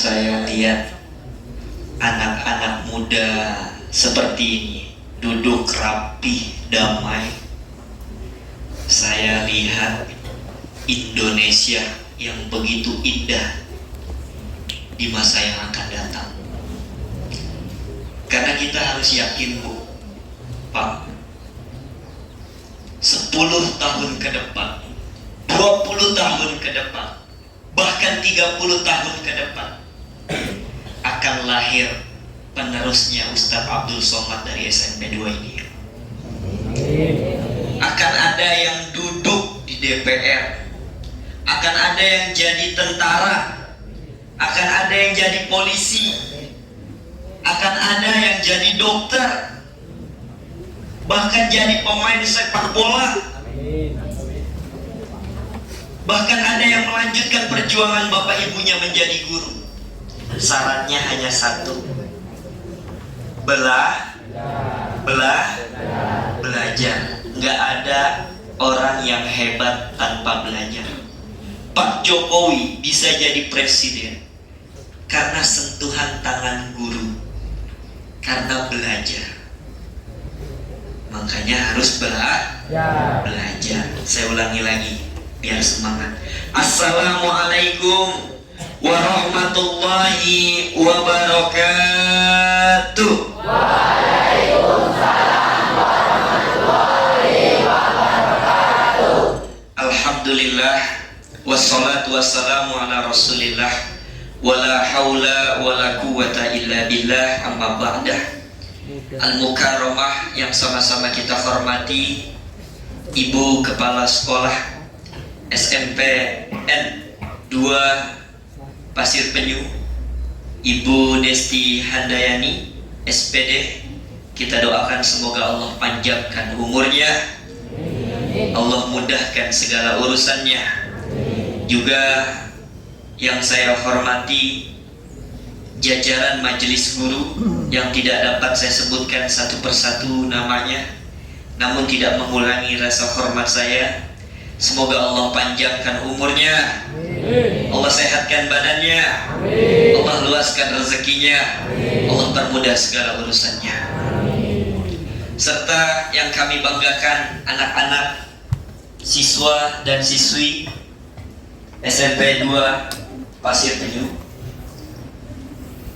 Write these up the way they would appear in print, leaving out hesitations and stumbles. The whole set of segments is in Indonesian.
saya lihat anak-anak muda seperti ini duduk rapi, damai, saya lihat Indonesia yang begitu indah di masa yang akan datang. Karena kita harus yakin, Bu, Pak, 10 tahun ke depan, 20 tahun ke depan, bahkan 30 tahun ke depan akan lahir penerusnya Ustadz Abdul Somad dari SMP 2 ini. Akan ada yang duduk di DPR, akan ada yang jadi tentara, akan ada yang jadi polisi, akan ada yang jadi dokter, bahkan jadi pemain sepak bola. Bahkan ada yang melanjutkan perjuangan bapak ibunya menjadi guru. Syaratnya hanya satu: belajar. Nggak ada orang yang hebat tanpa belajar. Pak Jokowi bisa jadi presiden karena sentuhan tangan guru, karena belajar. Makanya harus belajar. Saya ulangi lagi biar semangat. Assalamualaikum warahmatullahi wabarakatuh. Waalaikumsalam warahmatullahi wabarakatuh. Alhamdulillah wassalatu wassalamu ala rasulillah wala haula wala quwata illa billah, amma ba'dah. Al-Mukarramah yang sama-sama kita hormati, Ibu Kepala Sekolah SMP N2 Pasir Penyu, Ibu Desti Handayani SPD, kita doakan semoga Allah panjangkan umurnya, Allah mudahkan segala urusannya. Juga yang saya hormati jajaran majelis guru yang tidak dapat saya sebutkan satu persatu namanya, namun tidak mengurangi rasa hormat saya. Semoga Allah panjangkan umurnya, Allah sehatkan badannya, Allah luaskan rezekinya, Allah permudah segala urusannya. Serta yang kami banggakan, anak-anak, siswa dan siswi SMP 2 Pasir Penyu.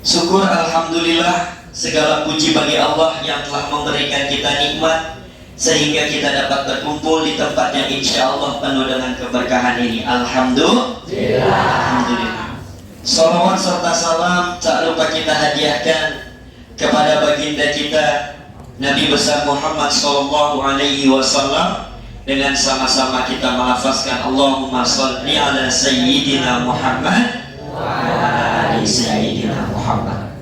Syukur alhamdulillah, segala puji bagi Allah yang telah memberikan kita nikmat sehingga kita dapat berkumpul di tempat yang insya Allah penuh dengan keberkahan ini. Alhamdulillah. Salawat serta salam tak lupa kita hadiahkan kepada baginda kita Nabi besar Muhammad SAW, dengan sama-sama kita melafazkan Allahumma sholli ala sayyidina Muhammad wa ala ali sayyidina Muhammad.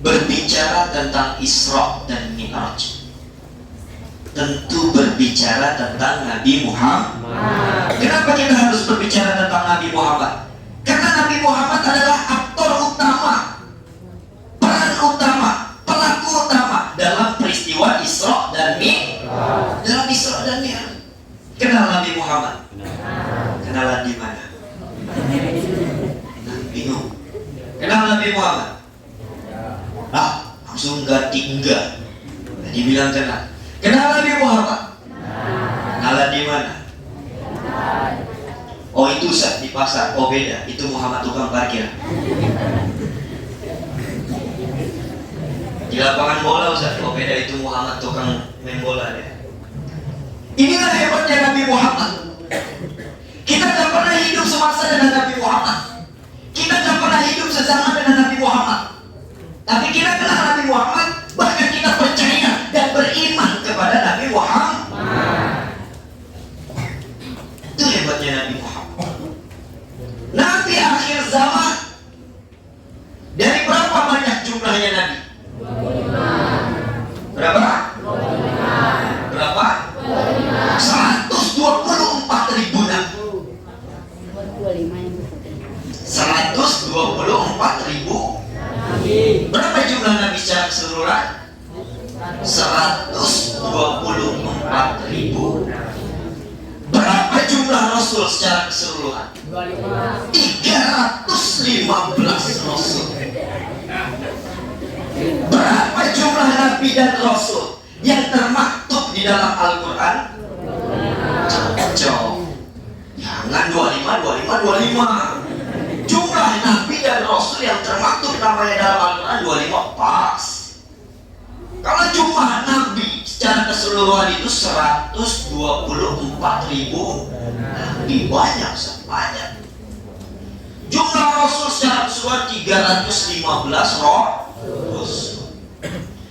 Berbicara tentang Isra dan Mi'raj, tentu berbicara tentang Nabi Muhammad. Kenapa kita harus berbicara tentang Nabi Muhammad? Karena Nabi Muhammad adalah aktor utama, peran utama, pelaku utama dalam peristiwa Isra dan Mi'raj. Dalam Isra dan Mi'raj. Kenal Nabi Muhammad? Kenalan di mana? Bingung. Kenal Nabi Muhammad? Langsung ganti enggak. Dibilang kenal. Kenal Nabi Muhammad? Kenalan di mana? Oh, itu Ustaz di pasar. Oh, beda. Itu Muhammad tukang parkir. Di lapangan bola Ustaz. Oh, beda. Itu Muhammad tukang main bola ya. Inilah hebatnya Nabi Muhammad. Kita tak pernah hidup semasa dengan Nabi Muhammad. Kita tak pernah hidup sezaman dengan Nabi Muhammad. Tapi kita kenal Nabi Muhammad, bahkan kita percaya dan beriman kepada Nabi Muhammad. Itu hebatnya Nabi Muhammad. Nabi akhir zaman. Dari berapa banyak jumlahnya Nabi? Berapa? Berapa? 124.000 Nabi. 124.000. Berapa jumlah Nabi secara keseluruhan? 124.000. Berapa jumlah Rasul secara keseluruhan? 350. 15 rasul. Berapa jumlah nabi dan rasul yang termaktub di dalam Al-Quran? Jauh. Jangan 25. Jumlah nabi dan rasul yang termaktub namanya dalam Al-Quran 25 pas. Kalau jumlah nabi secara keseluruhan itu 124.000 nabi, banyak. Jumlah rasul secara keseluruhan 315 rasul.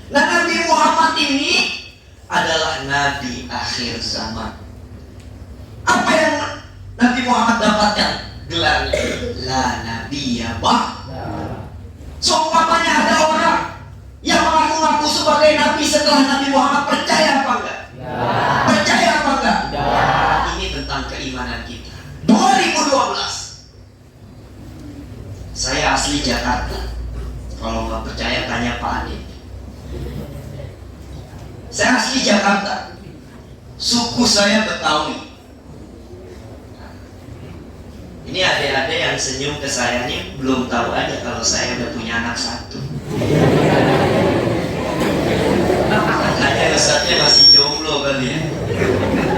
Nah, Nabi Muhammad ini adalah nabi akhir zaman. Apa yang Nabi Muhammad dapatkan? Gelarnya la nabiyya ba'd. Seumpamanya ada orang yang mengaku-ngaku sebagai nabi setelah Nabi Muhammad, percaya apa enggak? Percaya apa enggak? Ini tentang keimanan kita. 2012. Saya asli Jakarta. Kalau nggak percaya tanya Pak Ade. Saya asli Jakarta. Suku saya Betawi. Ini adik-adik yang senyum ke saya ini belum tahu aja kalau saya udah punya anak satu. Makanya Ustadznya masih jomblo kali ya.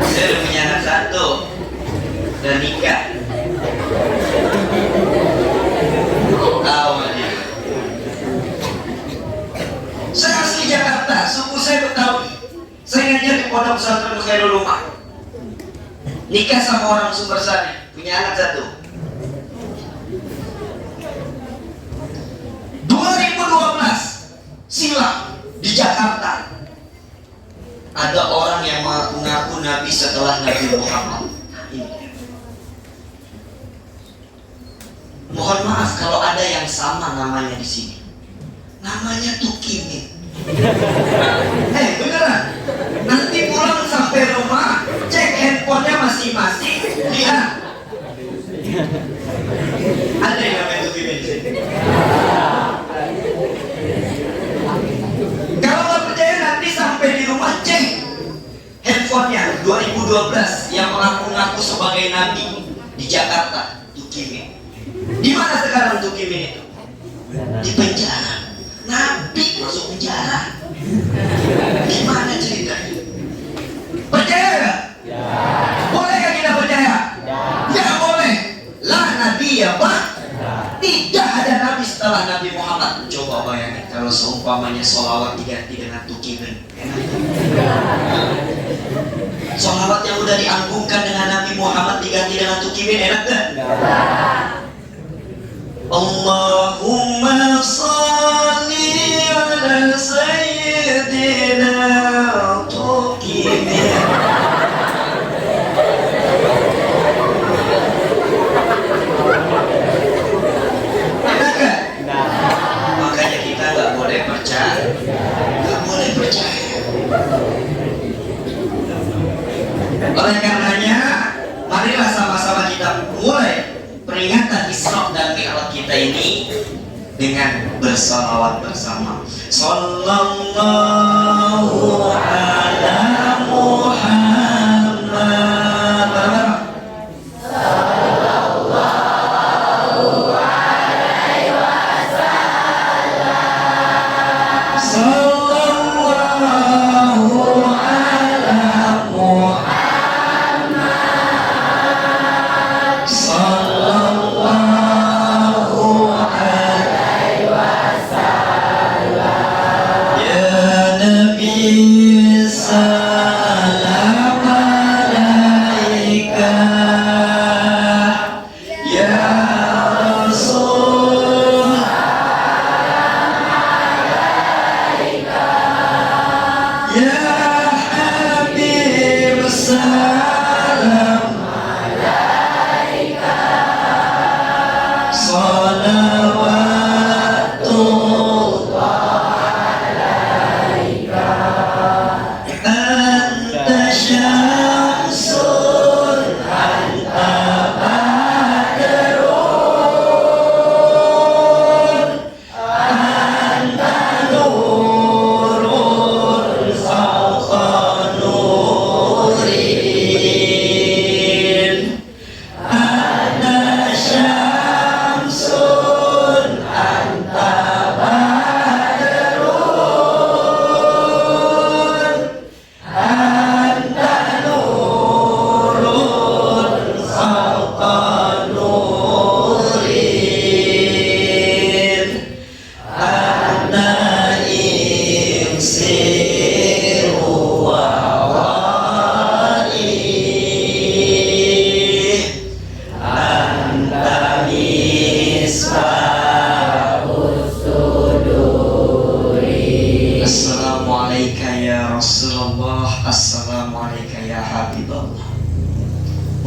Saya udah punya anak satu dan nikah. Tahu dia. Saya asli Jakarta, suku saya Betawi. Saya ngajar di Pondok Pesantren Khairul Ummah. Nikah sama orang Sumber Sari, punya anak satu. 2012 silam di Jakarta ada orang yang mengaku nabi setelah Nabi Muhammad. Mohon maaf kalau ada yang sama namanya di sini. Namanya Tukimin. Beneran. Nanti pulang sampai rumah, cek handphonenya masing-masing, lihat. Ada yang namanya Tukimin di sini. Kalau nggak percaya nanti sampai di rumah cek handphonenya 2012 yang mengaku-ngaku sebagai nabi di Jakarta, Tukimin. Di mana sekarang Tukimin itu? Di penjara. Nabi masuk penjara. Gimana ceritanya? Percaya nggak? Ya. Boleh nggak kita percaya? Ya boleh. La nabi ya Pak. Tidak ada nabi setelah Nabi Muhammad. Coba bayangin kalau seumpamanya sholawat diganti dengan Tukimin. Sholawat yang udah dianggungkan dengan Nabi Muhammad diganti dengan Tukimin, enak gak? Allahumma sholli ala sayyidina Tukimin. Enak gak? Makanya kita gak boleh percaya. Gak boleh percaya. Oleh karenanya, marilah sama-sama kita mulai peringatan Isra dan Mi'raj kita ini dengan bersalawat bersama. Sallallahu ala Muhammad. Sallallahu alaihi wasallam. Sallallahu ala Muhammad. Sallallahu alaihi wasallam. Ya Nabi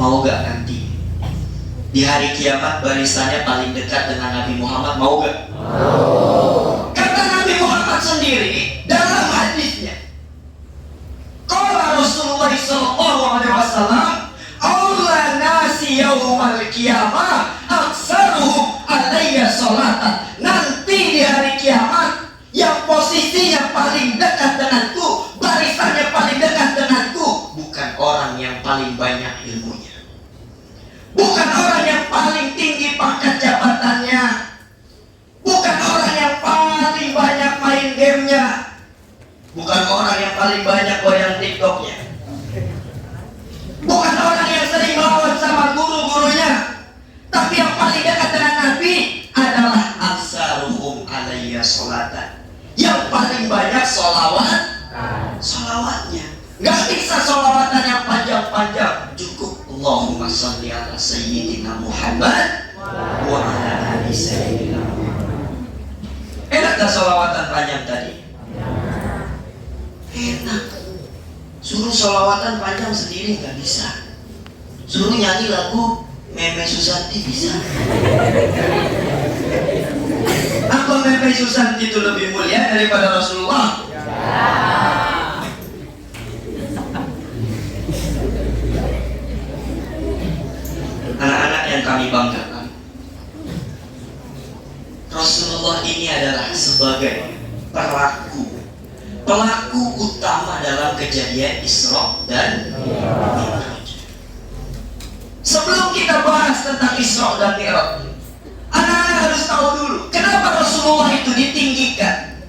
Mau gak nanti di hari kiamat barisannya paling dekat dengan Nabi Muhammad? Mau gak? Kata Nabi Muhammad sendiri dalam hadisnya, qala Rasulullah sallallahu alaihi wasallam, "Aula nasi yaumal qiyamah aksaruhum alayya sholatan." Nanti di hari kiamat yang posisinya paling dekat denganku, barisannya paling dekat denganku, bukan orang yang paling banyak ilmunya, bukan orang yang paling tinggi pangkat jabatannya, bukan orang yang paling banyak main gamenya, bukan orang yang paling banyak goyang TikToknya, bukan orang yang sering melawan sama guru-gurunya, tapi yang paling dekat dengan Nabi adalah aksaruhum alayya sholatan, yang paling banyak sholawatnya. Gak bisa sholawatan yang panjang-panjang, cukup Allahumma sholli ala sayyidina Muhammad wa ala ali sayyidina Muhammad. Enak gak sholawatan panjang tadi? Enak. Suruh sholawatan panjang sendiri gak bisa. Suruh nyanyi lagu Meme Susanti bisa. Apa Meme Susanti itu lebih mulia daripada Rasulullah? Anak-anak yang kami banggakan, Rasulullah ini adalah sebagai pelaku utama dalam kejadian Isra dan Mi'raj. Sebelum kita bahas tentang Isra dan Mi'raj, anak-anak harus tahu dulu kenapa Rasulullah itu ditinggikan.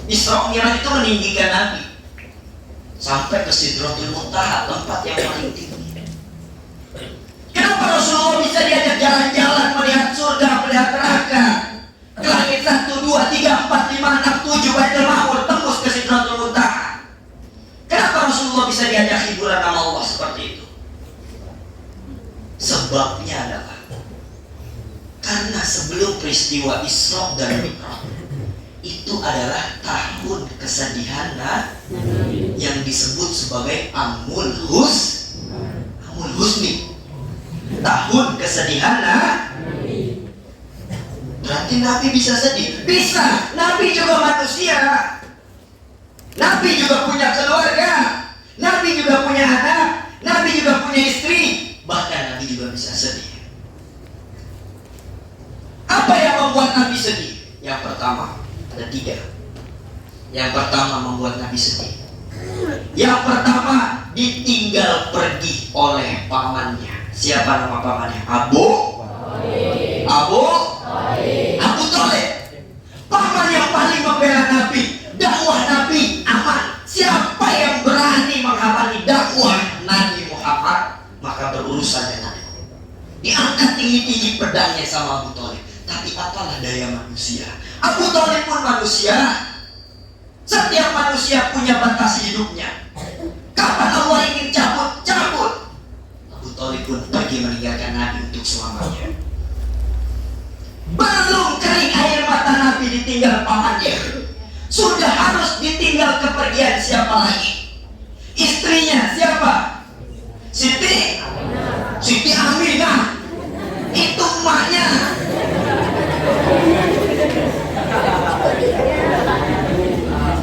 Isra Mi'raj itu meninggikan Nabi sampai ke Sidratul Muntaha, tempat yang paling tinggi. Kenapa Rasulullah bisa diajak jalan-jalan, melihat surga, melihat neraka, ke langit 1, 2, 3, 4, 5, 6, 7, Baitul Ma'mur, tembus ke Sidratul Muntaha? Kenapa Rasulullah bisa diajak hiburan nama Allah seperti itu? Sebabnya adalah karena sebelum peristiwa Isra dan Mi'raj itu adalah tahun kesedihan yang disebut sebagai Amul Husni, tahun kesedihan Berarti Nabi bisa sedih? Bisa. Nabi juga manusia. Nabi juga punya keluarga. Nabi juga punya anak. Nabi juga punya istri. Bahkan Nabi juga bisa sedih. Apa yang membuat Nabi sedih? Yang pertama, ada 3. Yang pertama membuat Nabi sedih. Yang pertama, ditinggal pergi oleh pamannya. Siapa nama pamannya? Abu Thalib. Paman yang paling membela Nabi, dakwah Nabi aman. Siapa yang berani menghalangi dakwah Nabi Muhammad, maka berurusan dengannya. Diangkat tinggi-tinggi pedangnya sama Abu Thalib. Tapi apalah daya manusia. Abu Thalib pun manusia. Setiap manusia punya batas hidupnya. Kapan Allah ingin cabut, cabut. Abu Thalib pun pergi meninggalkan Nabi untuk selamanya. Belum kering air mata Nabi ditinggal pamannya, sudah harus ditinggal kepergian siapa lagi? Istrinya siapa? Siti Aminah. Itu emaknya.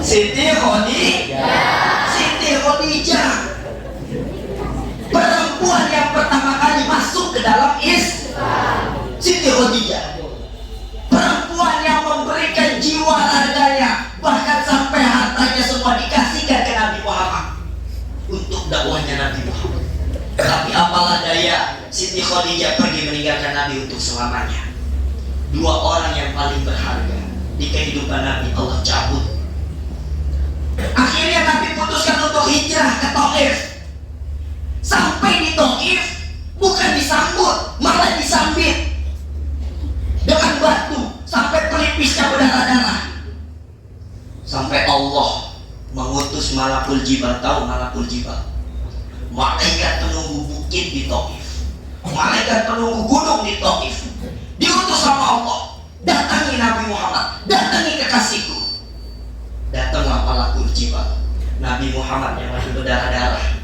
Siti Khadijah. Perempuan yang pertama kali masuk ke dalam Islam, Siti Khadijah. Perempuan yang memberikan jiwa raganya, bahkan sampai hartanya semua dikasihkan ke Nabi Muhammad untuk dakwahnya Nabi Muhammad. Tapi apalah daya, Siti Khadijah pergi meninggalkan Nabi untuk selamanya. 2 orang yang paling berharga di kehidupan Nabi Allah cabut. Akhirnya Nabi putuskan untuk hijrah ke Taif. Sampai di Taif bukan disambut, malah disambit dengan batu sampai pelipisnya berdarah-darah. Sampai Allah mengutus Malakul Jibal. Tahu Malakul Jibal? Malaikat penunggu bukit di Taif, malaikat penunggu gunung di Taif. Diutus sama Allah, datangi Nabi Muhammad, datangi kekasihku. Datanglah Malakul Jibal. Nabi Muhammad yang masih berdarah-darah.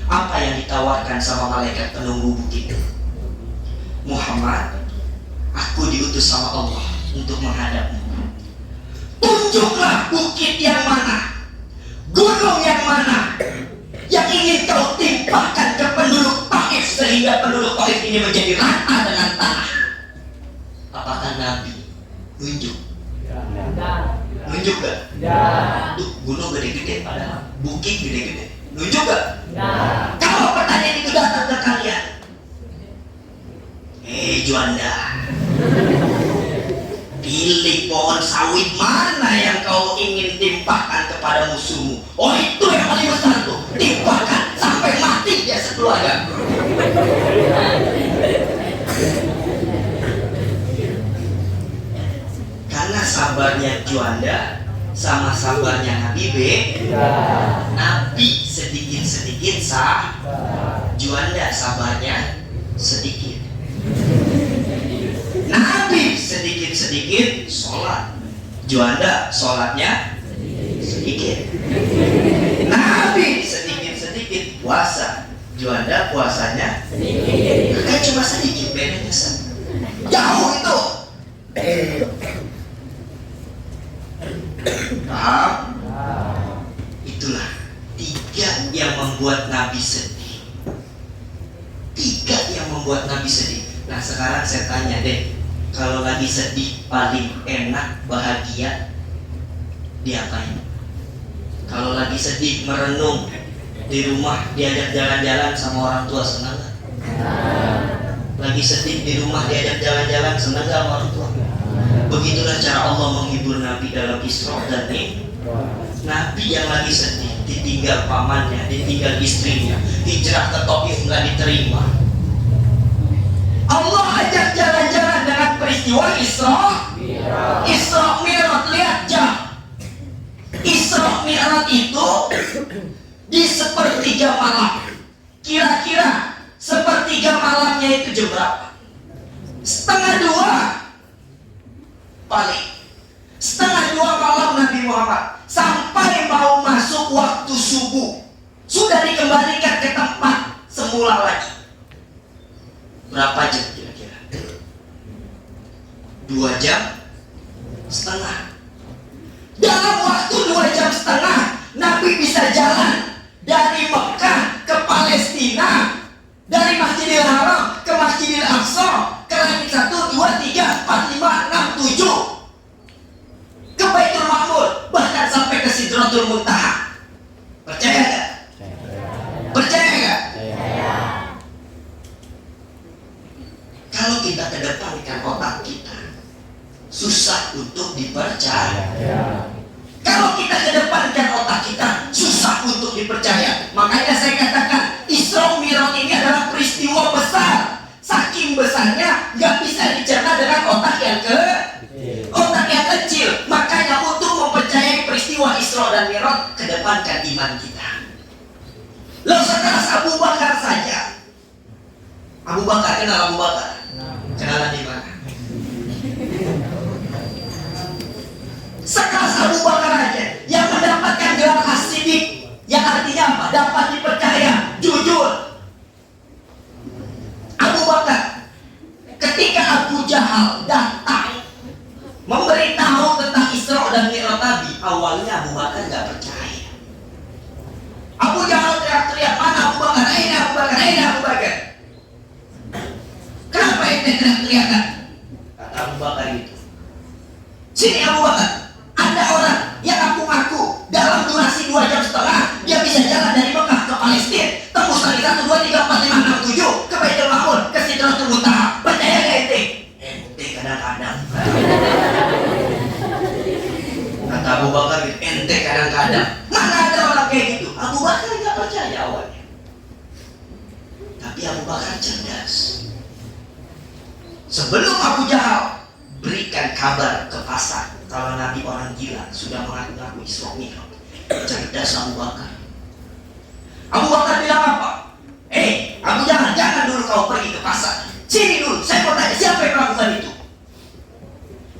Apa yang ditawarkan ditawarkan sama malaikat penunggu bukit. Muhammad, aku diutus sama Allah untuk menghadapmu. Tunjuklah bukit yang mana, gunung yang mana yang ingin kau timpahkan ke penduduk Taif sehingga penduduk Taif ini menjadi rata dengan tanah. Apakah Nabi nunjuk? Nunjuk gak? Tuh, gunung gede-gede padahal, bukit gede-gede. Nunjuk gak? Kalau pertanyaan itu datang ke kalian, Juanda, pilih pohon sawit mana yang kau ingin timpahkan kepada musuhmu. Oh, itu yang paling besar tuh, timpahkan sampai mati dia sekeluarga. Karena sabarnya Juanda sama sabarnya Nabi Nabi sedikit-sedikit Juanda sabarnya sedikit. Nabi sedikit-sedikit sholat, Juanda sholatnya sedikit. Nabi sedikit-sedikit puasa, Juanda puasanya sedikit. Kan cuma sedikit bedanya, jauh itu. Paham? Itulah tiga yang membuat Nabi sedih. Tiga yang membuat Nabi sedih. Nah, sekarang saya tanya deh, kalau lagi sedih paling enak bahagia diapain? Kalau lagi sedih merenung di rumah, diajak jalan-jalan sama orang tua, senang gak? Lagi sedih di rumah diajak jalan-jalan, senang gak sama orang tua? Begitulah cara Allah menghibur Nabi dalam Isra dan Mi'raj. Nabi yang lagi sedih, ditinggal pamannya, ditinggal istrinya, hijrah ke Taif nggak diterima. Allah ajak jalan-jalan dengan peristiwa Isra Mi'raj. Lihat jam. Isra Mi'raj itu di sepertiga malam. Kira-kira sepertiga malamnya itu jam berapa? 1:30 paling. 1:30 malam Nabi Muhammad sampai mau masuk waktu subuh sudah dikembalikan ke tempat semula lagi. Berapa jam kira-kira? 2,5 jam. Dalam waktu 2,5 jam Nabi bisa jalan dari Mekah ke Palestina, dari Masjidil Haram ke Masjidil Aqsa, ke langit 1, 2, 3, 4, 5, 6, 7, ke Baitul Ma'mur, bahkan sampai ke Sidratul Muntaha. Percaya gak? Percaya gak? Kalau kita kedepankan otak kita, susah untuk dipercaya. Kalau kita kedepankan otak kita, susah untuk dipercaya. Makanya saya katakan Isra Mi'raj ini adalah peristiwa besar. Saking besarnya nggak bisa dicerna dengan otak yang kecil. Makanya untuk mempercayai peristiwa Isra dan Mi'raj, kedepankan iman kita. Loh, sekelas Abu Bakar saja. Abu Bakar, kenal Abu Bakar? Kenalan di mana? Sekelas Abu Bakar aja yang mendapatkan gelar As-Siddiq, yang artinya apa? Dapat dipercaya, jujur. Abu Bakar, ketika Abu Jahal datang memberitahu tentang Isra dan Mi'raj Nabi, awalnya Abu Bakar nggak percaya. Abu Jahal teriak-teriak, mana Abu Bakar? Aina Abu Bakar? Aina Abu Bakar? Kenapa ente teriak-teriakan? Kata Abu Bakar itu, sini Abu Bakar, ada orang yang ngaku-ngaku dalam durasi 2,5 jam dia bisa jalan dari Mekah ke Palestina, tembus lagi 1, 2, 3, 4, 5, 6, 7 ke Baitul Ma'mur, ke Sidratul Muntaha. Percaya gak ente? Ente kadang-kadang. Kata Abu Bakar, ente kadang-kadang. Mana ada orang kayak gitu? Abu Bakar gak percaya awalnya. Tapi Abu Bakar cerdas. Sebelum Abu Jahal berikan kabar ke pasar kalau Nabi orang gila sudah mengaku-ngaku Isra Mi'raj, cerdas Abu Bakar. Abu Bakar bilang apa? Abu Jahal, jangan dulu kau pergi ke pasar. Sini dulu, saya mau tanya, siapa yang melakukan itu?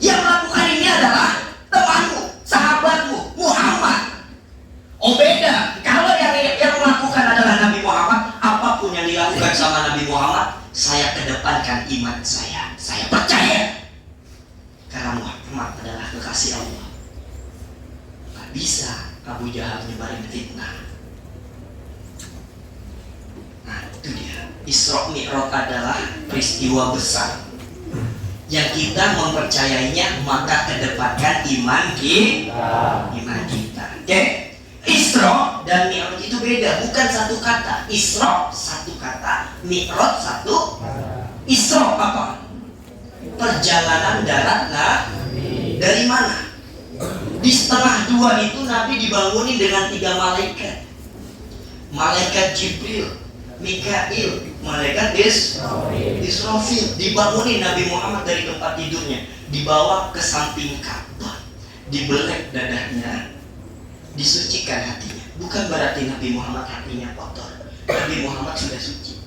Yang melakukan ini adalah temanmu, sahabatmu, Muhammad. Oh beda, kalau yang melakukan adalah Nabi Muhammad, apapun Muhammad adalah kekasih Allah. Gak bisa Abu Jahal nyebarin fitnah. Nah itu dia. Isra Mi'raj adalah peristiwa besar yang kita mempercayainya, maka kedepankan iman kita. Oke? Isra dan Mi'raj itu beda, bukan satu kata. Isra satu kata, Mi'raj satu. Isra apa? Perjalanan darat. Nah, dari mana? Di setengah dua itu Nabi dibangunin dengan 3 malaikat. Malaikat Jibril, Mikail, malaikat Israfil. Dibangunin Nabi Muhammad dari tempat tidurnya, dibawa ke samping Ka'bah, dibelek dadanya, disucikan hatinya. Bukan berarti Nabi Muhammad hatinya kotor. Nabi Muhammad sudah suci,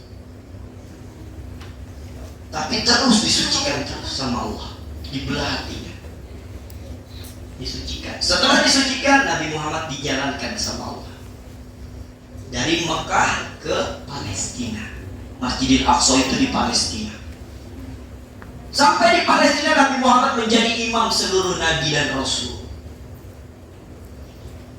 tapi terus disucikan terus sama Allah, dibelah hatinya, disucikan. Setelah disucikan, Nabi Muhammad dijalankan sama Allah dari Mekah ke Palestina. Masjidil Aqsa itu di Palestina. Sampai di Palestina Nabi Muhammad menjadi imam seluruh nabi dan rasul.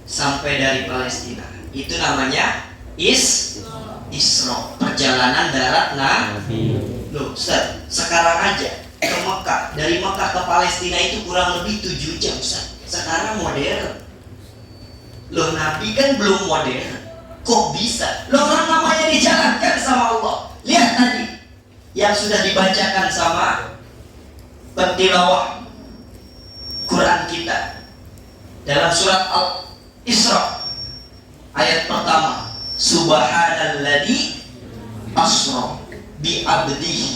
Sampai dari Palestina, itu namanya Isra, perjalanan darat Nabi. Loh, Ustaz, sekarang aja ke Mekah, dari Mekah ke Palestina itu kurang lebih 7 jam, Ustaz. Sekarang modern. Loh, Nabi kan belum modern. Kok bisa? Loh, orang namanya dijalankan sama Allah. Lihat tadi yang sudah dibacakan sama pentilawah Quran kita dalam surat Al-Isra ayat pertama, Subhanalladzi asra bi abdihi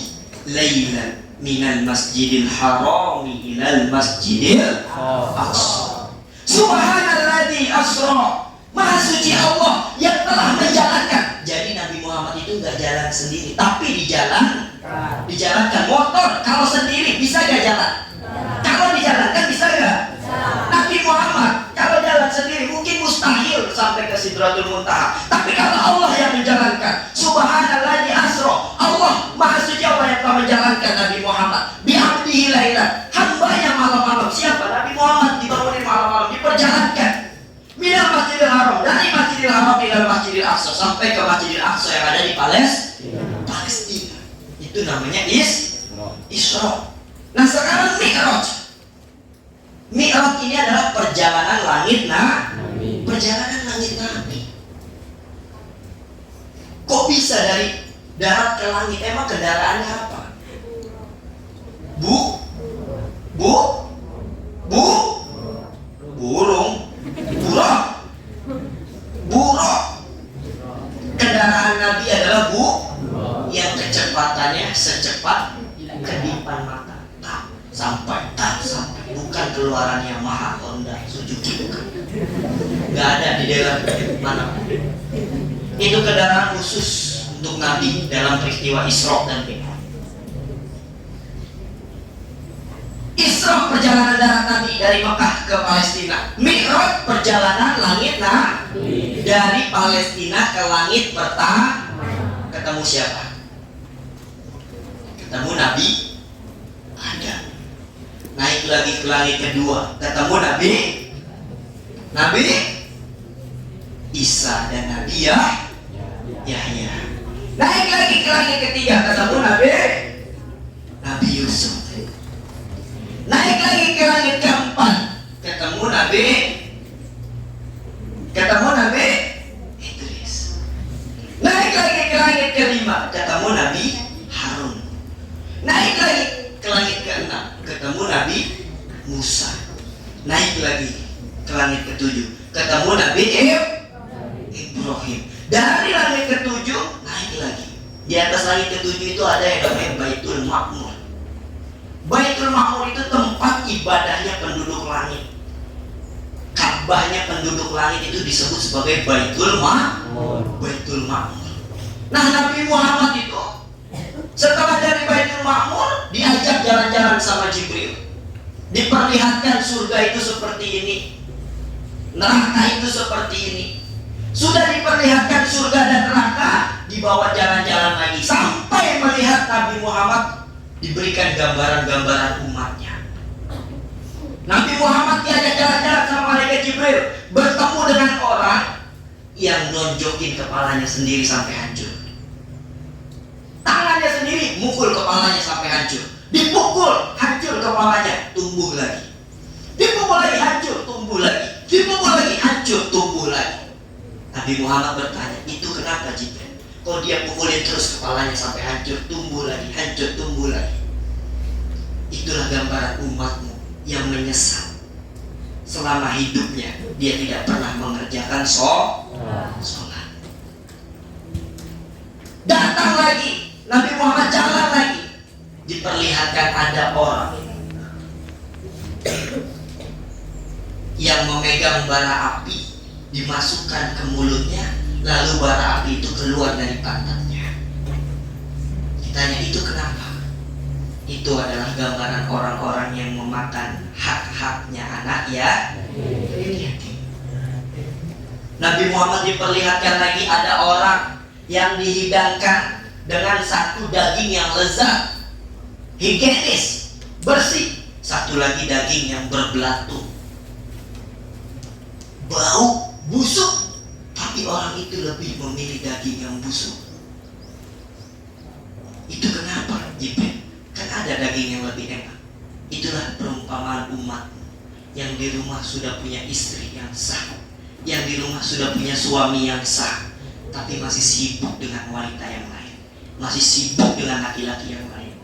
lailan minal masjidil harami ilal masjidil aqsa. Subhanalladzi asra, maha suci Allah yang telah menjalankan. Jadi Nabi Muhammad itu nggak jalan sendiri, tapi dijalankan. Motor kalau sendiri bisa nggak jalan? Kalau dijalankan bisa nggak? Nabi Muhammad kalau jalan sendiri mungkin mustahil sampai ke Sidratul Muntaha. Tapi kalau Allah yang menjalankan, Subhanalladzi asra, Allah maha suci Allah yang telah menjalankan Nabi Muhammad bi'abdihi lailan, hambanya malam-malam. Siapa? Nabi Muhammad dibangunin malam-malam, diperjalankan minal Masjidil Haram, dari Masjidil Haram ila Masjidil Aqsa, sampai ke Masjidil Aqsa yang ada di Palestina. Itu namanya Isra. Nah sekarang Mi'raj. Mi'raj ini adalah perjalanan langit perjalanan langit Nabi. Kok bisa dari darat ke langit? Emang kendaraannya apa? Burung. Buruk. Kendaraan Nabi adalah yang kecepatannya secepat kedipan mata. Sampai. Bukan keluaran Yamaha, Honda, Suzuki, bukan. Gak ada di daerah mana. Itu kendaraan khusus untuk Nabi dalam peristiwa Isra dan Mi'raj. Isra perjalanan darat Nabi dari Mekah ke Palestina. Mi'raj perjalanan langit dari Palestina ke langit pertama. Ketemu siapa? Ketemu Nabi Adam. Naik lagi ke langit kedua, ketemu Nabi Isa dan Nabi Yahya. Naik lagi ke langit ketiga, ketemu Nabi Yusuf. Naik lagi ke langit keempat, ketemu Nabi Idris. Naik lagi ke langit kelima, ketemu Nabi Harun. Naik lagi ke langit keenam, ketemu Nabi Musa. Naik lagi ke langit ketujuh, ketemu Nabi Ibrahim. Dari langit ketujuh naik lagi. Di atas langit ketujuh itu ada yang namanya Baitul Ma'mur. Baitul Ma'mur itu tempat ibadahnya penduduk langit. Ka'bahnya penduduk langit itu disebut sebagai Baitul Ma'mur. Nah, Nabi Muhammad itu setelah dari Baitul Ma'mur diajak jalan-jalan sama Jibril. Diperlihatkan surga itu seperti ini, neraka itu seperti ini. Sudah diperlihatkan surga dan neraka, dibawa jalan-jalan lagi sampai melihat Nabi Muhammad diberikan gambaran-gambaran umatnya. yang nonjokin kepalanya sendiri sampai hancur. Tangannya sendiri mukul kepalanya sampai hancur. Dipukul, hancur kepalanya, tumbuh lagi. Dipukul lagi, hancur, tumbuh lagi. Dipukul lagi, hancur, tumbuh lagi. Nabi Muhammad bertanya, itu kenapa Jibril? Kok dia pukulin terus kepalanya sampai hancur, tumbuh lagi, hancur, tumbuh lagi? Itulah gambaran umatmu yang menyesal. Selama hidupnya dia tidak pernah mengerjakan sholat. Datang lagi, Nabi Muhammad jalan lagi. Diperlihatkan ada orang yang memegang bara api, dimasukkan ke mulutnya, lalu bara api itu keluar dari pantatnya. Ditanya, itu kenapa? Itu adalah gambaran orang-orang yang memakan hak-haknya anak yatim. Nabi Muhammad diperlihatkan lagi ada orang yang dihidangkan dengan satu daging yang lezat, higienis, bersih. Satu lagi daging yang berbelatung, bau, busuk. Tapi orang itu lebih memilih daging yang busuk. Itu kenapa, Jibril? Kan ada daging yang lebih enak. Itulah perumpamaan umat yang di rumah sudah punya istri yang sah, yang di rumah sudah punya suami yang sah, tapi masih sibuk dengan wanita yang lain, masih sibuk dengan laki-laki yang lain.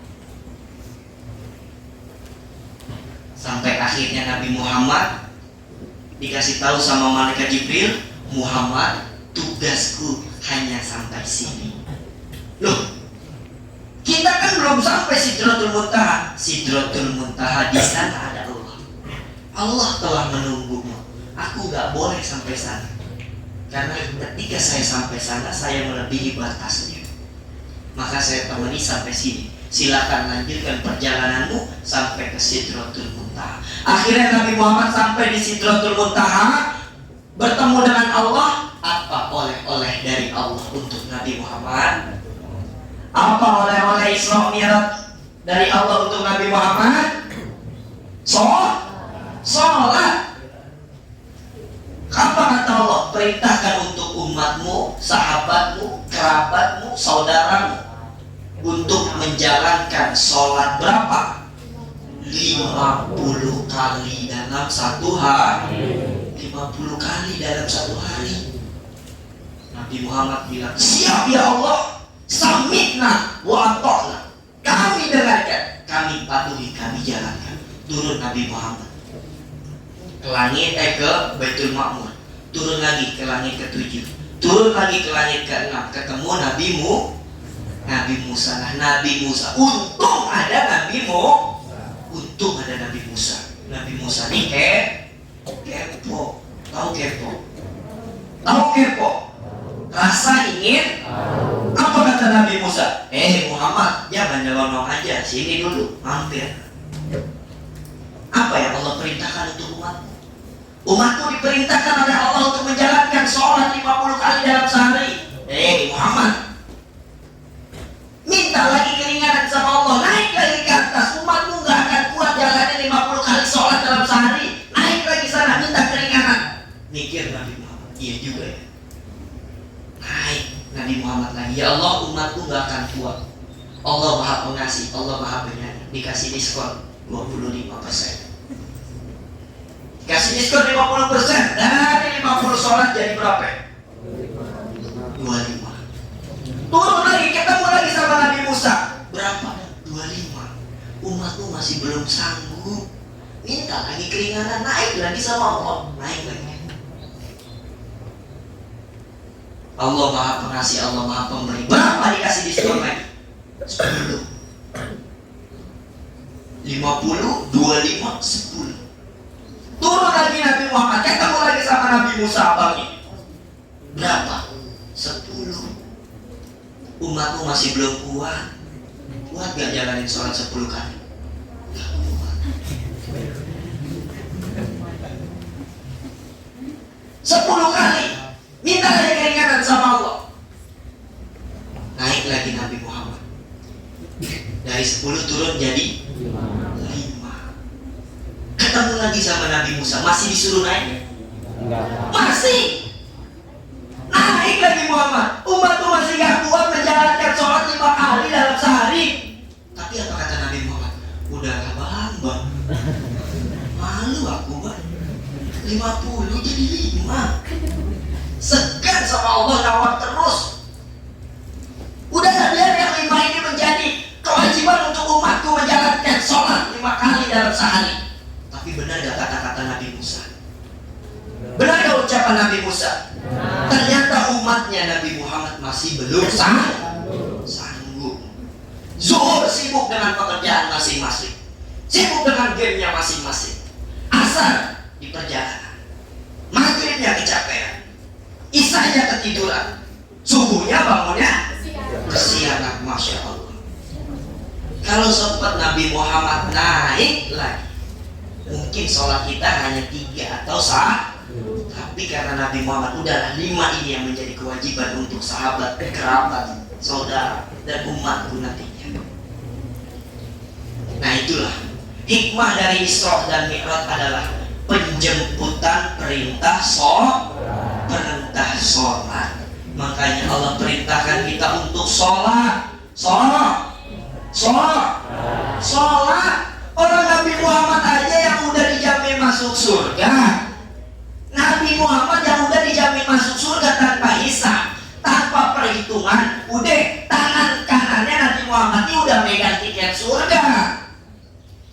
Sampai akhirnya Nabi Muhammad dikasih tahu sama malaikat Jibril, Muhammad, tugasku hanya sampai sini. Loh, kita kan belum sampai Sidratul Muntaha. Sidratul Muntaha di sana ada Allah. Allah telah menunggumu. Aku gak boleh sampai sana, karena ketika saya sampai sana, saya melebihi batasnya. Maka saya temani sampai sini. Silakan lanjutkan perjalananmu sampai ke Sidratul Muntaha. Akhirnya Nabi Muhammad sampai di Sidratul Muntaha, bertemu dengan Allah. Apa oleh-oleh dari Allah untuk Nabi Muhammad? Apa oleh-oleh Isra Mi'raj dari Allah untuk Nabi Muhammad? Sholat. Apa kata Allah? Perintahkan untuk umatmu, sahabatmu, kerabatmu, saudaramu untuk menjalankan sholat berapa? 50 kali dalam satu hari. 50 kali dalam satu hari. Nabi Muhammad bilang, siap ya Allah, sami'na wa ata'na. Kami dengarkan, kami patuhi, kami jalankan. Turun Nabi Muhammad ke langit, ke Baitul Ma'mur. Turun lagi ke langit ke-7. Turun lagi ke langit ke-6. Ketemu Nabi Musa. Nah, Nabi Musa, untung ada Nabi Musa. Nabi Musa ini kepo. Tahu kepo? Rasa ingin. Apa kata Nabi Musa? Muhammad, jangan nyelonong aja, sini dulu, mampir. Apa yang Allah perintahkan untuk umatmu? Umatku diperintahkan oleh Allah untuk menjalankan sholat 50 kali dalam sehari. Muhammad, minta lagi keringanan sama Allah, naik lagi ke atas. Umatmu gak akan kuat jalanin 50 kali sholat dalam sehari. Naik lagi sana, minta keringanan. Mikir Nabi Muhammad, iya juga ya. Naik Nabi Muhammad lagi, ya Allah, umatku gak akan kuat. Allah Maha Pengasih, Allah Maha Penyayang. Dikasih diskon 25%. Dikasih diskon 50%. Dari 50 sholat jadi berapa? 25. Turun lagi, ketemu lagi sama Nabi Musa. Berapa? 25. Umatmu masih belum sanggup. Minta lagi keringanan, naik lagi sama Allah. Naik lagi. Allah Maha Pengasih, Allah Maha Pemberi. Berapa dikasih diskon lagi? 10. 50, 25, 10. Turun lagi Nabi Muhammad, ketemu lagi sama Nabi Musa. Abangnya berapa? 10. Umatmu masih belum kuat. Kuat gak jalanin sholat 10 kali? Gak kuat. 10 kali minta lagi keringanan sama Allah. Naik lagi Nabi Muhammad. Dari 10 turun jadi 5. Ketemu lagi sama Nabi Musa. Masih disuruh naik? Enggak. Masih lagi Muhammad, umatku masih gak kuat menjalankan sholat 5 kali dalam sehari. Tapi apa kata Nabi Muhammad? Udahlah bang, malu aku bang, 50 jadi 5. Segan sama Allah, nawar terus. Udahlah biar yang 5 ini menjadi kewajiban untuk umatku menjalankan sholat 5 kali dalam sehari. Tapi benar gak kata-kata Nabi Musa? Benar gak ucapan Nabi Musa? Ternyata umatnya Nabi Muhammad masih belum sanggup. Zuhur sibuk dengan pekerjaan masing-masing, sibuk dengan gamenya masing-masing. Asar di perjalanan, maghribnya kecapean, isanya ketiduran, subuhnya bangunnya kesiangan. Masya Allah. Kalau sempat Nabi Muhammad naik lagi, mungkin sholat kita hanya 3 atau sah. Tapi karena Nabi Muhammad udahlah 5 ini yang menjadi kewajiban untuk sahabat, kerabat, saudara, dan umatku nantinya. Nah itulah hikmah dari Isra dan Mi'raj adalah penjemputan perintah sholat. Makanya Allah perintahkan kita untuk sholat. Orang Nabi Muhammad aja yang udah dijamin masuk surga. Nabi Muhammad yang udah dijamin masuk surga tanpa hisab, tanpa perhitungan. Udah tangan kanannya Nabi Muhammad ini udah megang tiket surga.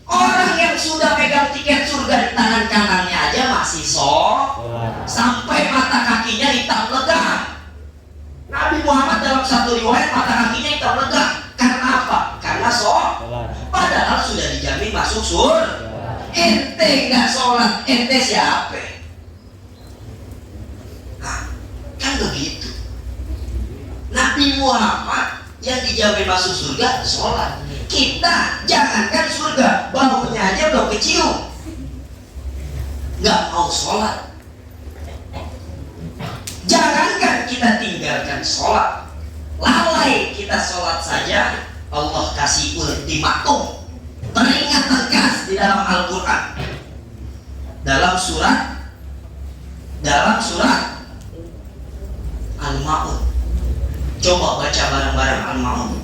Orang yang sudah megang tiket surga di tangan kanannya aja masih sampai mata kakinya hitam legam. Nabi Muhammad dalam satu riwayat mata kakinya hitam legam. Karena apa? Karena padahal sudah dijamin masuk surga. Ente nggak sholat, ente siapa? Kan begitu. Nabi Muhammad yang dijamin masuk surga sholat. Kita jangankan surga, baunya aja belum kecium, nggak mau sholat. Jangankan kita tinggalkan sholat, lalai kita sholat saja Allah kasih ultimatum, peringatan tegas di dalam Al-Quran, dalam surat Al-Ma'un. Coba baca bareng-bareng Al-Ma'un.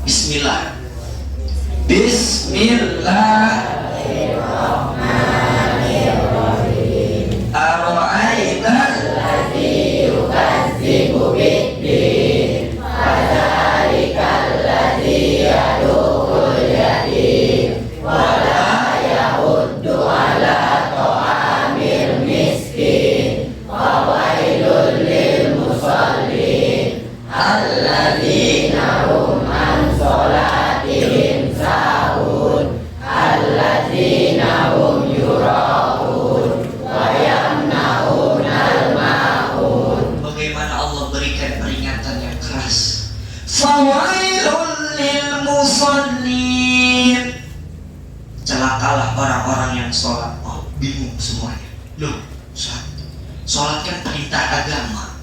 Bismillahirrahmanirrahim. Ara'aital ladzi yukadzibu biddin, fadzalikal ladzi yad'ul yatim, wa la yahuddu ala ta'amil miskin, wa wailul lil musallin alladzina hum an sholatihim sahun, alladzina hum yura'un wa yamna'unal ma'un. Bagaimana Allah berikan peringatan yang keras. Fawailul lil musallin. Celakalah orang-orang yang sholat. Oh, bingung semuanya. Loh, sholat kan perintah agama,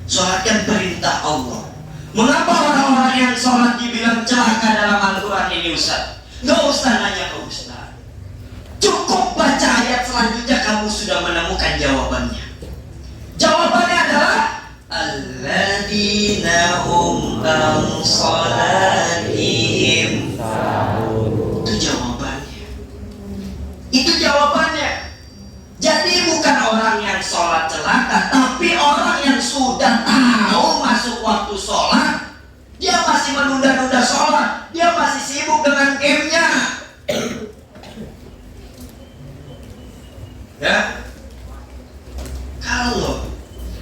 sholat kan perintah Allah. Mengapa orang-orang yang sholat dibilang celaka dalam Al-Quran ini Ustaz? Nggak usah nanya ke Ustaz, cukup baca ayat selanjutnya kamu sudah menemukan jawabannya. Jawabannya adalah alladzina hum an sholatihim. Itu jawabannya. Jadi bukan orang yang sholat celaka, tapi orang yang sudah tahu masuk waktu sholat, dia masih menunda-nunda sholat, dia masih sibuk dengan gamenya. Ya, kalau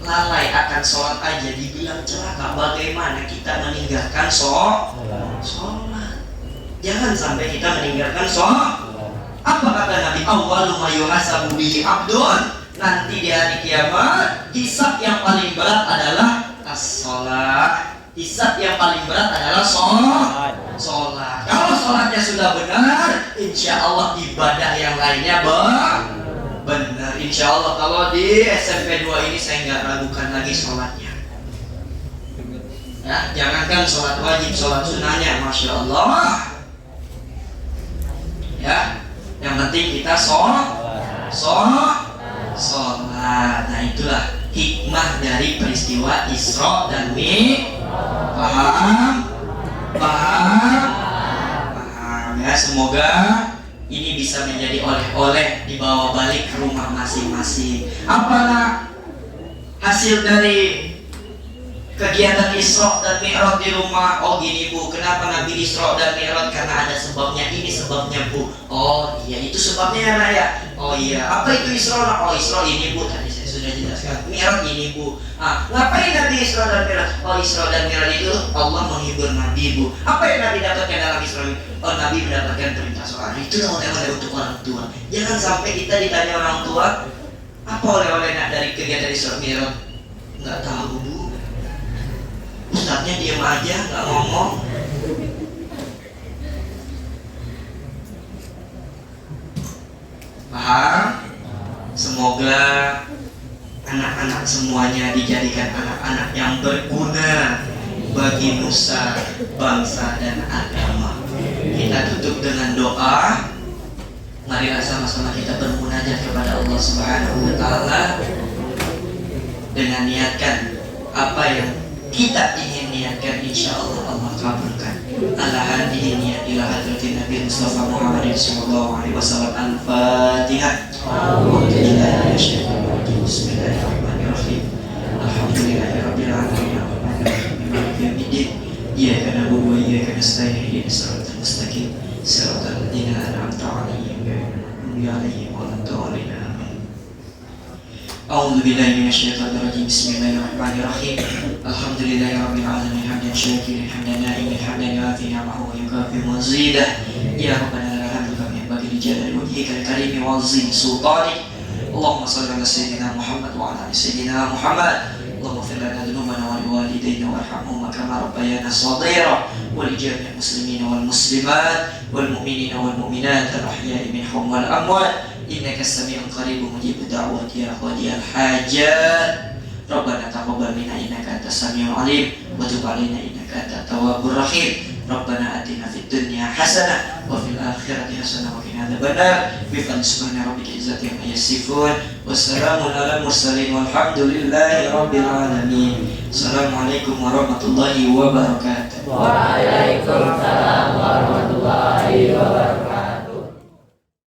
lalai akan sholat aja dibilang celaka, bagaimana kita meninggalkan sholat? Jangan sampai kita meninggalkan sholat. Apa kata Nabi? Awwalu ma yuhasabu bihi abdun. Nanti di hari kiamat, hisab yang paling berat adalah as-sholat. Hisab yang paling berat adalah sholat. Kalau sholatnya sudah benar, insya Allah ibadah yang lainnya benar. Insya Allah kalau di SMP 2 ini saya nggak ragukan lagi sholatnya. Ya, jangankan sholat wajib, sholat sunnahnya, masya Allah. Ya. Yang penting kita sholat. Nah itulah hikmah hikmah dari peristiwa Isra dan Mi'raj. Paham? Ya, semoga ini bisa menjadi oleh-oleh dibawa balik ke rumah masing-masing. Apalah hasil dari kegiatan Isra dan Mi'raj di rumah? Oh gini Bu, kenapa Nabi Isra dan Mi'raj? Karena ada sebabnya, ini sebabnya Bu. Oh iya, itu sebabnya ya Nak ya. Oh iya, apa itu Isra? Oh Isra ini Bu, tadi saya sudah jelaskan. Mi'raj ini Bu. Ngapain Nabi Isra dan Mi'raj? Oh Isra dan Mi'raj itu Allah menghibur Nabi Bu. Apa yang Nabi dapatkan dalam Isra? Oh Nabi mendapatkan perintah soal. Itu oleh-oleh untuk orang tua. Jangan sampai kita ditanya orang tua, apa oleh-oleh Nak dari kegiatan Isra Mi'raj? Nggak tahu Bu. Ustadznya diam aja, nggak ngomong. Paham? Semoga anak-anak semuanya dijadikan anak-anak yang berguna bagi nusa, bangsa, dan agama. Kita tutup dengan doa. Marilah sama-sama kita bermunajat kepada Allah Subhanahu wa Ta'ala dengan niatkan apa yang kita ingin niatkan, insya Allah Allah kabulkan. Ala hadihi niyat ila hadratin Nabi Mustafa Muhammad sallallahu alaihi wasallam. Al-Fatihah. Bismillahirrahmanirrahim. Alhamdulillahirabbil alamin. Arrahmanirrahim. Maliki yaumiddin. Iyyaka na'budu wa iyyaka nasta'in. Ihdinas siratal mustaqim. Siratal ladzina an'amta 'alaihim ghairil maghdubi 'alaihim waladdallin. A'udzu billahi minasyaitonir rajim. Bismillahirrahmanirrahim. Alhamdulillahirabbil alamin hamdan syakiran hamdan na'iman hamdan yu'afi ni'amahu wa yukafi mazidah. Ya rabbana lakal hamdu kama yanbaghi li jalali wajhikal karim wa 'azimi sultanik. Allahumma shalli ala sayyidina Muhammad wa ala ali sayyidina Muhammad. Allahumma ighfir lana dhunubana wa liwalidayna warhamhuma kama rabbayana shaghira wa li jami'il muslimina wal muslimat wal mu'minina wal mu'minat al ahya'i minhum wal amwat. Innaka sami'un qaribun mujibud da'wat ya qadiyal hajat. Rabbana taqabbal minna innaka antas samiul alim wa tub 'alaina innaka antat tawwabur rahim. Rabbana atina fid dunya hasanah wa fil akhirati hasanah wa qina adzabannar. Bi fadli subhana rabbika izzati amma yasifun. Wassalamun ala mursalin walhamdulillahi rabbil alamin. Assalamualaikum warahmatullahi wabarakatuh. Waalaikumsalam warahmatullahi wabarakatuh.